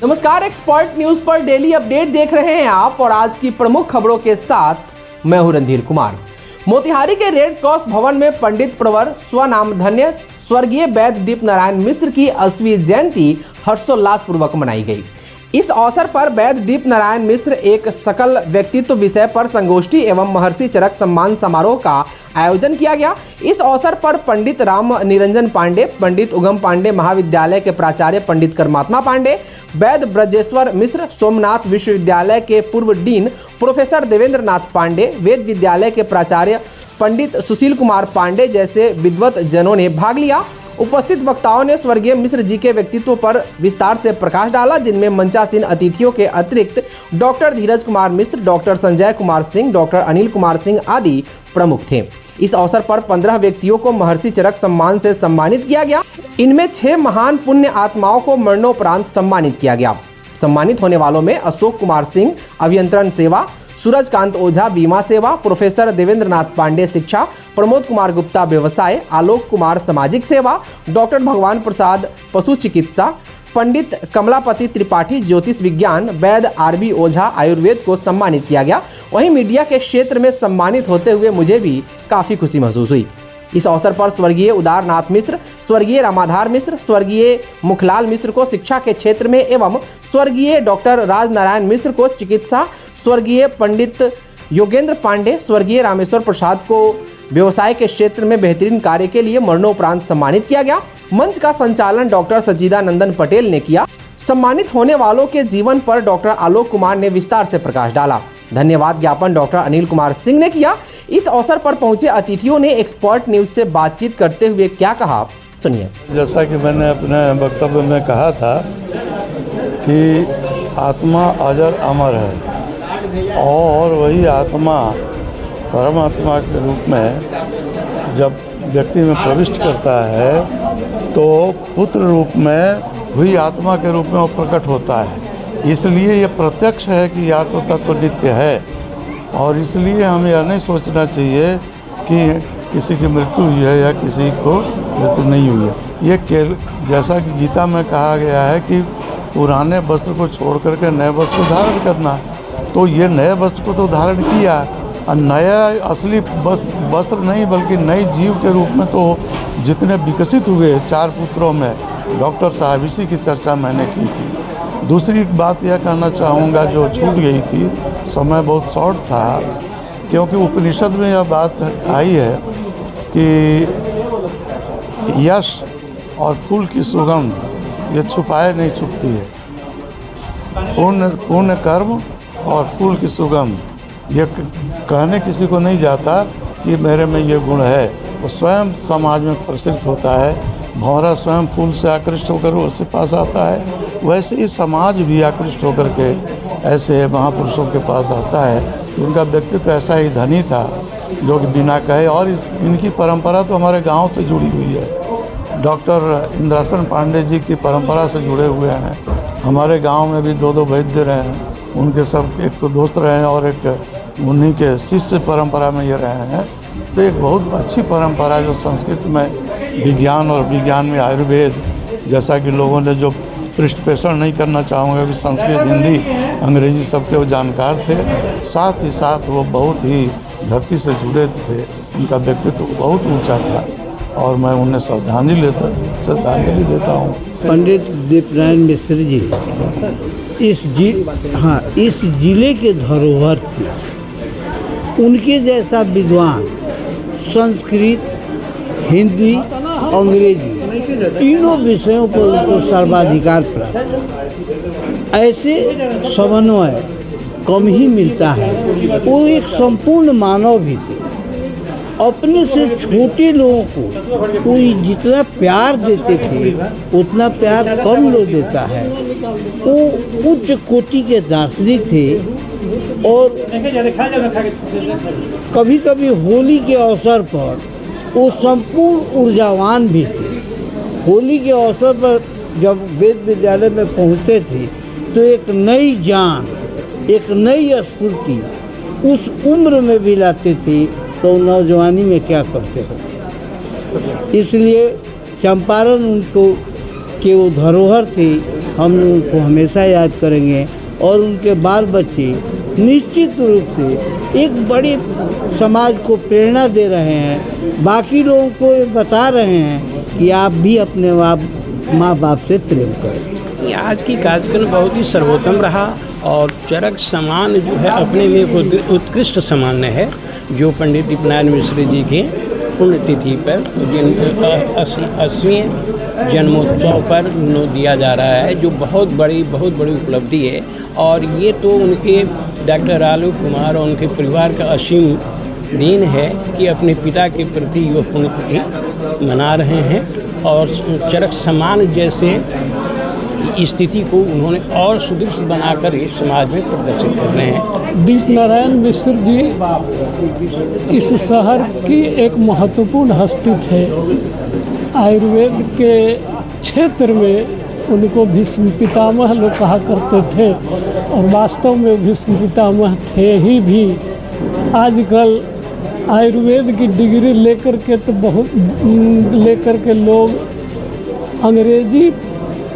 नमस्कार, expert news पर daily update देख रहे हैं आप और आज की प्रमुख खबरों के साथ मैं हूं रणधीर कुमार। मोतिहारी के रेड क्रॉस भवन में पंडित प्रवर स्वनामधन्य स्वर्गीय वैद्य दीप नारायण मिश्र की 80वीं जयंती हर्षोल्लास पूर्वक मनाई गई। इस अवसर पर वैद्य दीप नारायण मिश्र एक सकल व्यक्तित्व विषय पर संगोष्ठी एवं महर्षि चरक सम्मान समारोह का आयोजन किया गया। इस अवसर पर पंडित राम निरंजन पांडे, पंडित उगम पांडे महाविद्यालय के प्राचार्य पंडित कर्मात्मा पांडे, वैद्य ब्रजेश्वर मिश्र, सोमनाथ विश्वविद्यालय के पूर्व डीन प्रोफेसर देवेंद्र नाथ पांडे, वेद विद्यालय के प्राचार्य पंडित सुशील कुमार पांडे जैसे विद्वत जनों ने भाग लिया। उपस्थित वक्ताओं ने स्वर्गीय मिश्र जी के व्यक्तित्व पर विस्तार से प्रकाश डाला, जिनमें मंचासीन अतिथियों के अतिरिक्त डॉक्टर धीरज कुमार मिश्र, डॉक्टर संजय कुमार सिंह, डॉक्टर अनिल कुमार सिंह आदि प्रमुख थे। इस अवसर पर 15 व्यक्तियों को महर्षि चरक सम्मान से सम्मानित किया गया। इनमें 6 महान पुण्य आत्माओं को मरणोपरांत सम्मानित किया गया। सम्मानित होने वालों में अशोक कुमार सिंह अभियंत्रण सेवा, सूरजकांत ओझा बीमा सेवा, प्रोफेसर देवेंद्र नाथ पांडे शिक्षा, प्रमोद कुमार गुप्ता व्यवसाय, आलोक कुमार सामाजिक सेवा, डॉक्टर भगवान प्रसाद पशु चिकित्सा, पंडित कमलापति त्रिपाठी ज्योतिष विज्ञान, वैद्य आरबी ओझा आयुर्वेद को सम्मानित किया गया। वहीं मीडिया के क्षेत्र में सम्मानित होते हुए मुझे भी काफ़ी खुशी महसूस हुई। इस अवसर पर स्वर्गीय उदारनाथ मिश्र, स्वर्गीय रामाधार मिश्र, स्वर्गीय मुखलाल मिश्र को शिक्षा के क्षेत्र में एवं स्वर्गीय डॉक्टर राजनारायण मिश्र को चिकित्सा, स्वर्गीय पंडित योगेंद्र पांडे, स्वर्गीय रामेश्वर प्रसाद को व्यवसाय के क्षेत्र में बेहतरीन कार्य के लिए मरणोपरांत सम्मानित किया गया। मंच का संचालन डॉक्टर सच्चिदानंदन पटेल ने किया। सम्मानित होने वालों के जीवन पर डॉक्टर आलोक कुमार ने विस्तार से प्रकाश डाला। धन्यवाद ज्ञापन डॉक्टर अनिल कुमार सिंह ने किया। इस अवसर पर पहुंचे अतिथियों ने एक्सपर्ट न्यूज से बातचीत करते हुए क्या कहा, सुनिए। जैसा कि मैंने अपने वक्तव्य में कहा था कि आत्मा अजर अमर है और वही आत्मा परमात्मा के रूप में जब व्यक्ति में प्रविष्ट करता है तो पुत्र रूप में हुई आत्मा के रूप में वो प्रकट होता है। इसलिए ये प्रत्यक्ष है कि आत्म तत्व नित्य है और इसलिए हमें यह नहीं सोचना चाहिए कि किसी की मृत्यु हुई है या किसी को मृत्यु नहीं हुई है। ये जैसा कि गीता में कहा गया है कि पुराने वस्त्र को छोड़ करके नए वस्त्र को धारण करना, तो ये नए वस्त्र को तो धारण किया और नया असली वस्त्र नहीं बल्कि नई जीव के रूप में तो जितने विकसित हुए 4 पुत्रों में डॉक्टर साहब, इसी की चर्चा मैंने की थी। दूसरी बात यह कहना चाहूँगा जो छूट गई थी, समय बहुत शॉर्ट था, क्योंकि उपनिषद में यह बात आई है कि यश और फूल की सुगंध ये छुपाए नहीं छुपती है। पुण्य कर्म और फूल की सुगंध ये कहने किसी को नहीं जाता कि मेरे में ये गुण है, वो स्वयं समाज में प्रसिद्ध होता है। भौरा स्वयं फूल से आकृष्ट होकर उसके पास आता है, वैसे ही समाज भी आकृष्ट होकर के ऐसे महापुरुषों के पास आता है। उनका व्यक्तित्व ऐसा ही धनी था जो कि बिना कहे, और इनकी परंपरा तो हमारे गांव से जुड़ी हुई है। डॉक्टर इंद्रासन पांडे जी की परंपरा से जुड़े हुए हैं। हमारे गांव में भी 2 वैद्य रहे हैं, उनके सब एक तो दोस्त रहे हैं और एक उन्हीं के शिष्य परंपरा में ये रहे हैं। तो एक बहुत अच्छी परंपरा जो संस्कृत में विज्ञान और विज्ञान में आयुर्वेद, जैसा कि लोगों ने जो पृष्ठपोषण नहीं करना चाहूँगा कि संस्कृत, हिंदी, अंग्रेजी सबके वो जानकार थे, साथ ही साथ वो बहुत ही धरती से जुड़े थे। उनका व्यक्तित्व बहुत ऊंचा था और मैं उन्हें श्रद्धांजलि देता हूँ। पंडित दीप नारायण मिश्र जी इस जिले के धरोहर थे। उनके जैसा विद्वान संस्कृत, हिंदी, अंग्रेजी तीनों विषयों पर उनको सर्वाधिकार प्राप्त। ऐसे समन्वय कम ही मिलता है। वो एक संपूर्ण मानव भी थे। अपने से छोटे लोगों को कोई जितना प्यार देते थे उतना प्यार कम लोग देता है। वो उच्च कोटि के दार्शनिक थे और कभी कभी होली के अवसर पर वो संपूर्ण ऊर्जावान भी थे। होली के अवसर पर जब वेद विद्यालय में पहुँचते थे तो एक नई जान, एक नई स्फूर्ति उस उम्र में भी लाते थे, तो नौजवानी में क्या करते हो। इसलिए चंपारण उनको के वो धरोहर थे हम उनको हमेशा याद करेंगे और उनके बाल बच्चे निश्चित रूप से एक बड़ी समाज को प्रेरणा दे रहे हैं, बाकी लोगों को बता रहे हैं कि आप भी अपने माँ बाप से प्रेम करें। आज की कार्यक्रम बहुत ही सर्वोत्तम रहा और चरक समान जो है अपने में एक उत्कृष्ट सम्मान है जो पंडित दीपनारायण मिश्र जी के पुण्यतिथि पर जिन 80वें जन्मोत्सव पर दिया जा रहा है, जो बहुत बड़ी उपलब्धि है। और ये तो उनके डॉक्टर आलोक कुमार और उनके परिवार का असीम देन है कि अपने पिता के प्रति वो पुण्यतिथि मना रहे हैं और चरक समान जैसे स्थिति को उन्होंने और सुदृढ़ बनाकर इस समाज में प्रदर्शित कर रहे हैं। दीपनारायण मिश्र जी इस शहर की एक महत्वपूर्ण हस्ती थे। आयुर्वेद के क्षेत्र में उनको भीष्म पितामह लोग कहा करते थे और वास्तव में भीष्म पितामह थे ही भी। आजकल आयुर्वेद की डिग्री लेकर के लोग अंग्रेजी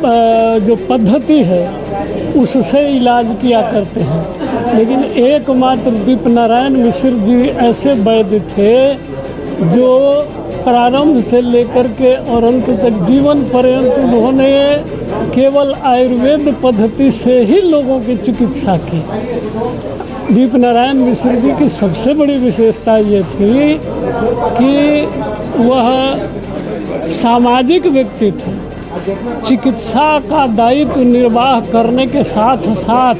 जो पद्धति है उससे इलाज किया करते हैं, लेकिन एकमात्र दीपनारायण मिश्र जी ऐसे वैद्य थे जो प्रारंभ से लेकर के और अंत तक जीवन पर्यंत उन्होंने केवल आयुर्वेद पद्धति से ही लोगों की चिकित्सा की। दीपनारायण मिश्र जी की सबसे बड़ी विशेषता ये थी कि वह सामाजिक व्यक्ति थे। चिकित्सा का दायित्व निर्वाह करने के साथ साथ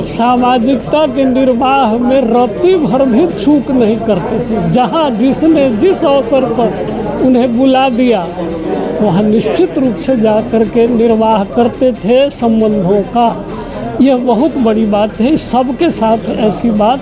सामाजिकता के निर्वाह में रत्ती भर भी चूक नहीं करते थे। जहाँ जिसने जिस अवसर पर उन्हें बुला दिया वहाँ निश्चित रूप से जा कर के निर्वाह करते थे संबंधों का। यह बहुत बड़ी बात है, सबके साथ ऐसी बात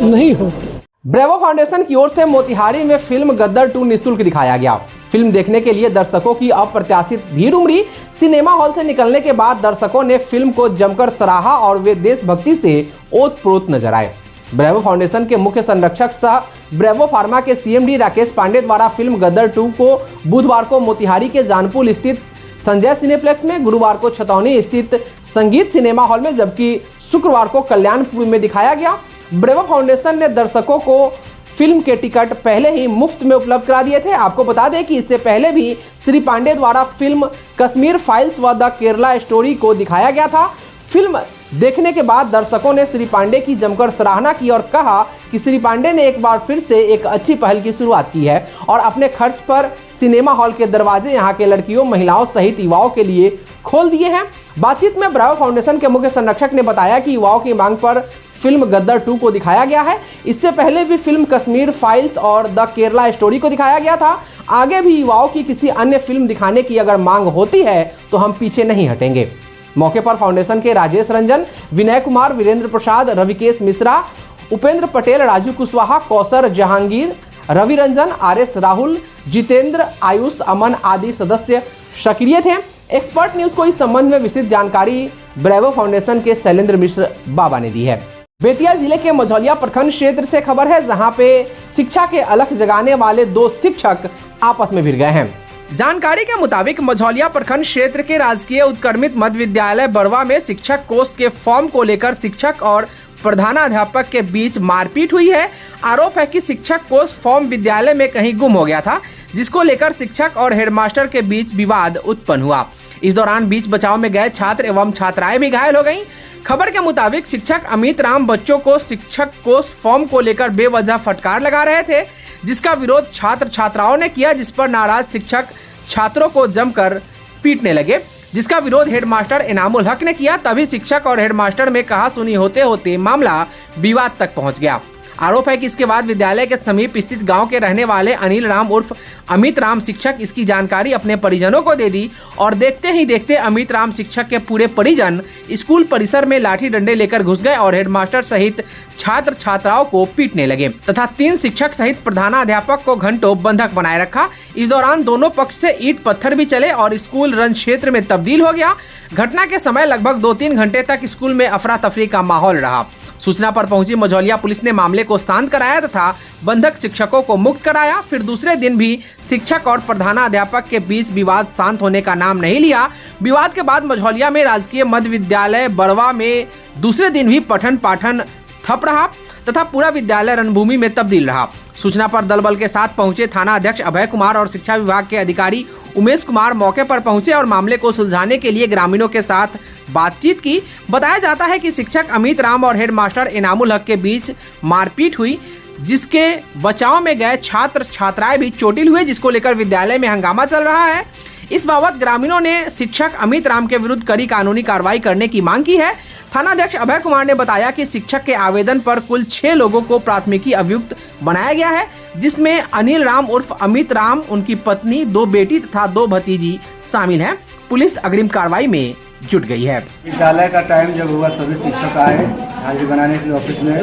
नहीं होती। ब्रेवो फाउंडेशन की ओर से मोतिहारी में फिल्म गद्दर 2 निःशुल्क दिखाया गया। फिल्म देखने के लिए दर्शकों की अप्रत्याशित भीड़ उमड़ी। सिनेमा हॉल से निकलने के बाद दर्शकों ने फिल्म को जमकर सराहा और वे देशभक्ति से ओतप्रोत नजर आए। ब्रेवो फाउंडेशन के मुख्य संरक्षक सह ब्रेवो फार्मा के CMD राकेश पांडे द्वारा फिल्म गद्दर 2 को बुधवार को मोतिहारी के जानपुर स्थित संजय सिनेप्लेक्स में, गुरुवार को छतौनी स्थित संगीत सिनेमा हॉल में, जबकि शुक्रवार को कल्याणपुर में दिखाया गया। ब्रेवो फाउंडेशन ने दर्शकों को फिल्म के टिकट पहले ही मुफ्त में उपलब्ध करा दिए थे। आपको बता दें कि इससे पहले भी श्री पांडे द्वारा फिल्म कश्मीर फाइल्स व द केरला स्टोरी को दिखाया गया था। फिल्म देखने के बाद दर्शकों ने श्री पांडे की जमकर सराहना की और कहा कि श्री पांडे ने एक बार फिर से एक अच्छी पहल की शुरुआत की है और अपने खर्च पर सिनेमा हॉल के दरवाजे यहां के लड़कियों, महिलाओं सहित युवाओं के लिए खोल दिए हैं। बातचीत में ब्रेवो फाउंडेशन के मुख्य संरक्षक ने बताया कि युवाओं की मांग पर फिल्म गद्दर 2 को दिखाया गया है। इससे पहले भी फिल्म कश्मीर फाइल्स और द केरला स्टोरी को दिखाया गया था। आगे भी युवाओं की किसी अन्य फिल्म दिखाने की अगर मांग होती है तो हम पीछे नहीं हटेंगे। मौके पर फाउंडेशन के राजेश रंजन, विनय कुमार, वीरेंद्र प्रसाद, रविकेश मिश्रा, उपेंद्र पटेल, राजू कुशवाहा, कौसर जहांगीर, रवि रंजन, RS राहुल, जितेंद्र, आयुष, अमन आदि सदस्य सक्रिय थे। एक्सपर्ट न्यूज को इस संबंध में विस्तृत जानकारी ब्रेवो फाउंडेशन के शैलेंद्र मिश्र बाबा ने दी है। बेतिया जिले के मझौलिया प्रखंड क्षेत्र से खबर है, जहां पे शिक्षा के अलख जगाने वाले 2 शिक्षक आपस में भिड़ गए हैं। जानकारी के मुताबिक मझौलिया प्रखंड क्षेत्र के राजकीय उत्क्रमित मध्य विद्यालय बड़वा में शिक्षक कोष के फॉर्म को लेकर शिक्षक और प्रधानाध्यापक के बीच मारपीट हुई है। आरोप है कि शिक्षक कोष फॉर्म विद्यालय में कहीं गुम हो गया था, जिसको लेकर शिक्षक और हेडमास्टर के बीच विवाद उत्पन्न हुआ। इस दौरान बीच बचाव में गए छात्र एवं छात्राएं भी घायल हो गईं। खबर के मुताबिक शिक्षक अमित राम बच्चों को शिक्षक कोष फॉर्म को लेकर बेवजह फटकार लगा रहे थे, जिसका विरोध छात्र छात्राओं ने किया, जिस पर नाराज शिक्षक छात्रों को जमकर पीटने लगे, जिसका विरोध हेडमास्टर इनामुल हक ने किया। तभी शिक्षक और हेडमास्टर में कहासुनी होते होते मामला विवाद तक पहुंच गया। आरोप है कि इसके बाद विद्यालय के समीप स्थित गांव के रहने वाले अनिल राम उर्फ अमित राम शिक्षक इसकी जानकारी अपने परिजनों को दे दी और देखते ही देखते अमित राम शिक्षक के पूरे परिजन स्कूल परिसर में लाठी डंडे लेकर घुस गए और हेडमास्टर सहित छात्र छात्राओं को पीटने लगे तथा 3 शिक्षक सहित प्रधानाध्यापक को घंटों बंधक बनाए रखा। इस दौरान दोनों पक्ष से ईंट पत्थर भी चले और स्कूल रन क्षेत्र में तब्दील हो गया। घटना के समय लगभग 2-3 घंटे तक स्कूल में अफरा तफरी का माहौल रहा। सूचना पर पहुंची मझौलिया पुलिस ने मामले को शांत कराया तथा बंधक शिक्षकों को मुक्त कराया। फिर दूसरे दिन भी शिक्षक और प्रधानाध्यापक के बीच विवाद शांत होने का नाम नहीं लिया। विवाद के बाद मझौलिया में राजकीय मध्य विद्यालय बड़वा में दूसरे दिन भी पठन पाठन ठप रहा तथा पूरा विद्यालय रणभूमि में तब्दील रहा। सूचना पर दल बल के साथ पहुंचे थाना अध्यक्ष अभय कुमार और शिक्षा विभाग के अधिकारी उमेश कुमार मौके पर पहुंचे और मामले को सुलझाने के लिए ग्रामीणों के साथ बातचीत की। बताया जाता है कि शिक्षक अमित राम और हेडमास्टर इनामुल हक के बीच मारपीट हुई, जिसके बचाव में गए छात्र छात्राएं भी चोटिल हुए, जिसको लेकर विद्यालय में हंगामा चल रहा है। इस बाबत ग्रामीणों ने शिक्षक अमित राम के विरुद्ध कड़ी कानूनी कार्रवाई करने की मांग की है। थानाध्यक्ष अभय कुमार ने बताया कि शिक्षक के आवेदन पर कुल 6 लोगों को प्राथमिकी अभियुक्त बनाया गया है, जिसमें अनिल राम उर्फ अमित राम, उनकी पत्नी, 2 बेटी तथा 2 भतीजी शामिल हैं। पुलिस अग्रिम कार्रवाई में जुट गई है। विद्यालय का टाइम जब हुआ सभी शिक्षक आए हाजिरी बनाने के ऑफिस में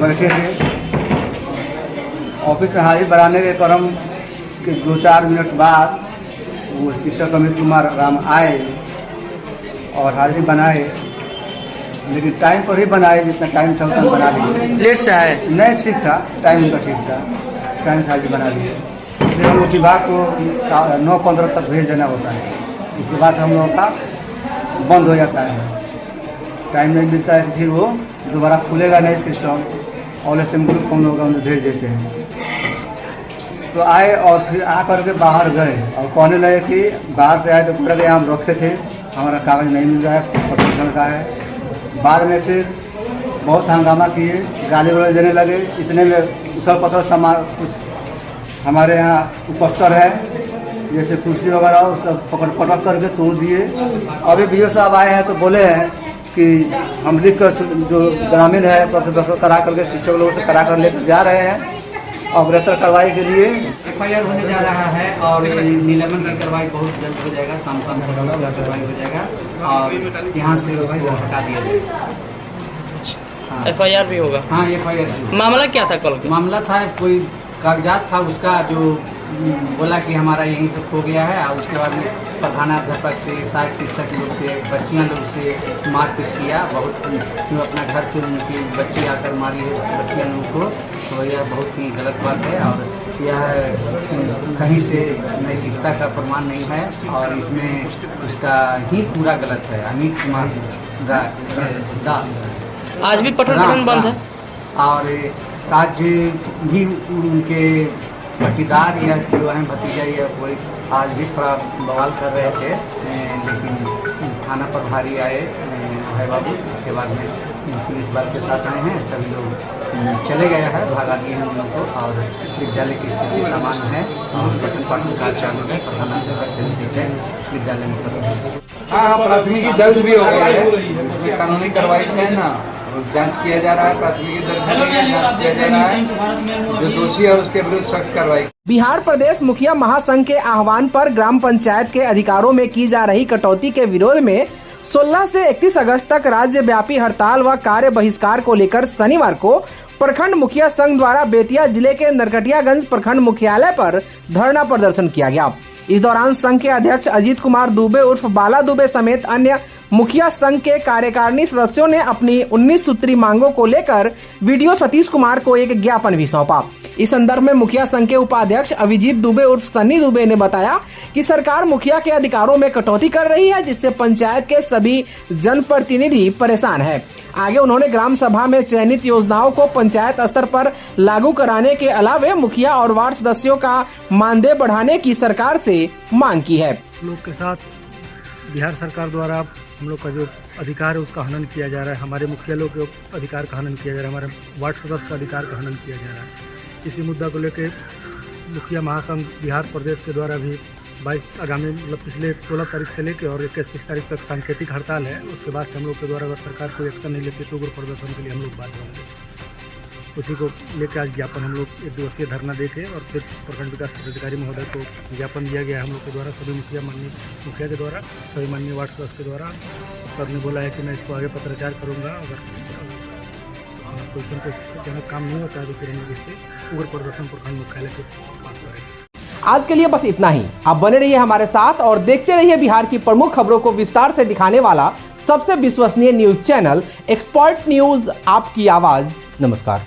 बैठे थे। ऑफिस में हाजिरी बनाने के क्रम के 2-4 मिनट बाद वो शिक्षक अमित कुमार राम आए और हाजिरी बनाए, लेकिन टाइम पर ही बनाए, जितना टाइम था उतना बना दिए। लेट से आए? नहीं, ठीक था, टाइम उनका ठीक था, टाइम से हाजिरी बना दिए। इसलिए हम लोग विभाग को 9:15 तक भेज देना होता है। इसके बाद हम लोगों का बंद हो जाता है, टाइम नहीं मिलता है, फिर वो दोबारा खुलेगा नहीं सिस्टम, ऑल असेंबली को हम लोग भेज देते हैं। तो आए और फिर आकर के बाहर गए और कहने लगे कि बाहर से आए तो पूरा के हम रखे थे, हमारा कागज़ नहीं मिल रहा है, प्रशिक्षण का है। बाद में फिर बहुत हंगामा किए, गाली गलौज देने लगे। इतने में सब पत्र सामान कुछ हमारे यहाँ उपस्तर है, जैसे कुर्सी वगैरह वो सब पटक करके तोड़ दिए। अभी BO साहब आए हैं तो बोले हैं कि हम लिख कर जो ग्रामीण है सबसे दस्तखत करा करके शिक्षक लोगों से करा कर लेकर जा रहे हैं और बेहतर कार्रवाई के लिए। FIR होने जा रहा है और निलंबन की कार्रवाई बहुत जल्द हो जाएगा, शाम को कार्रवाई हो जाएगा और यहाँ से हटा दिया जाएगा। FIR भी होगा? हाँ, FIR। मामला क्या था कल? मामला था कोई कागजात था उसका, जो बोला कि हमारा यहीं से खो गया है, और उसके बाद में प्रधानाध्यापक से, सहायक शिक्षक लोग से, बच्चियाँ लोग से मारपीट किया बहुत। क्यों अपना घर से उनकी बच्ची आकर मारी है बच्चियाँ लोगों को, तो यह बहुत ही गलत बात है और यह कहीं से नैतिकता का प्रमाण नहीं है और इसमें उसका ही पूरा गलत है। अमित कुमार दास आज भी पठन बंद है और आज भी उनके पटीदार या जो है भतीजा या कोई आज भी थोड़ा बवाल कर रहे थे, लेकिन थाना प्रभारी आए भाई बाबू, उसके बाद में पुलिस बल के साथ आए हैं, सभी लोग चले गए हैं, भगा दिए हैं उन लोगों को और विद्यालय की स्थिति सामान्य है और पठन पाठन कार्य चालू है। प्रधानाध्यापक विद्यालय में उपस्थित। हाँ, प्राथमिकी दर्ज भी हो गया है, उसकी कानूनी कार्रवाई में ना जांच किया जा रहा है, प्राथमिकी दर्ज किया जा रहा है, जो दोषी है उसके विरुद्ध सख्त कार्रवाई। बिहार प्रदेश मुखिया महासंघ के आह्वान पर ग्राम पंचायत के अधिकारों में की जा रही कटौती के विरोध में 16 से 31 अगस्त तक राज्यव्यापी हड़ताल व कार्य बहिष्कार को लेकर शनिवार को प्रखंड मुखिया संघ द्वारा बेतिया जिले के नरकटियागंज प्रखंड मुख्यालय पर धरना प्रदर्शन किया गया। इस दौरान संघ के अध्यक्ष अजीत कुमार दुबे उर्फ बाला दुबे समेत अन्य मुखिया संघ के कार्यकारिणी सदस्यों ने अपनी 19 सूत्री मांगों को लेकर वीडियो सतीश कुमार को एक ज्ञापन भी सौंपा। इस संदर्भ में मुखिया संघ के उपाध्यक्ष अभिजीत दुबे उर्फ सन्नी दुबे ने बताया कि सरकार मुखिया के अधिकारों में कटौती कर रही है, जिससे पंचायत के सभी जनप्रतिनिधि परेशान हैं। आगे उन्होंने ग्राम सभा में चयनित योजनाओं को पंचायत स्तर पर लागू कराने के अलावे मुखिया और वार्ड सदस्यों का मानदेय बढ़ाने की सरकार से मांग की है। लोग के साथ बिहार सरकार द्वारा हम लोग का जो अधिकार है उसका हनन किया जा रहा है, हमारे मुखिया लोग के अधिकार का हनन किया जा रहा है, हमारे वार्ड सदस्य का अधिकार का हनन किया जा रहा है। इसी मुद्दा को लेकर मुखिया महासंघ बिहार प्रदेश के द्वारा भी आगामी पिछले 16 तारीख से लेकर और 31 तारीख तक सांकेतिक हड़ताल है। उसके बाद से हम लोग के द्वारा अगर सरकार कोई एक्शन नहीं लेती तो उग्र प्रदर्शन के लिए हम लोग बाध्य होंगे। उसी को लेकर आज ज्ञापन हम लोग 1 दिवसीय धरना देके और फिर प्रखंड विकास पदाधिकारी महोदय को ज्ञापन दिया गया है हम लोग के द्वारा, सभी मुखिया के द्वारा, सभी माननीय वार्ड सदस्य के द्वारा। सर ने बोला है कि मैं इसको आगे पत्राचार करूँगा, अगर क्वेश्चन पे काम नहीं होता है तो फिर हम लोग इस पर उग्र प्रदर्शन प्रखंड मुख्यालय के पास करेंगे। आज के लिए बस इतना ही। आप बने रहिए हमारे साथ और देखते रहिए बिहार की प्रमुख खबरों को विस्तार से दिखाने वाला सबसे विश्वसनीय न्यूज चैनल एक्सपर्ट न्यूज, आपकी आवाज। नमस्कार।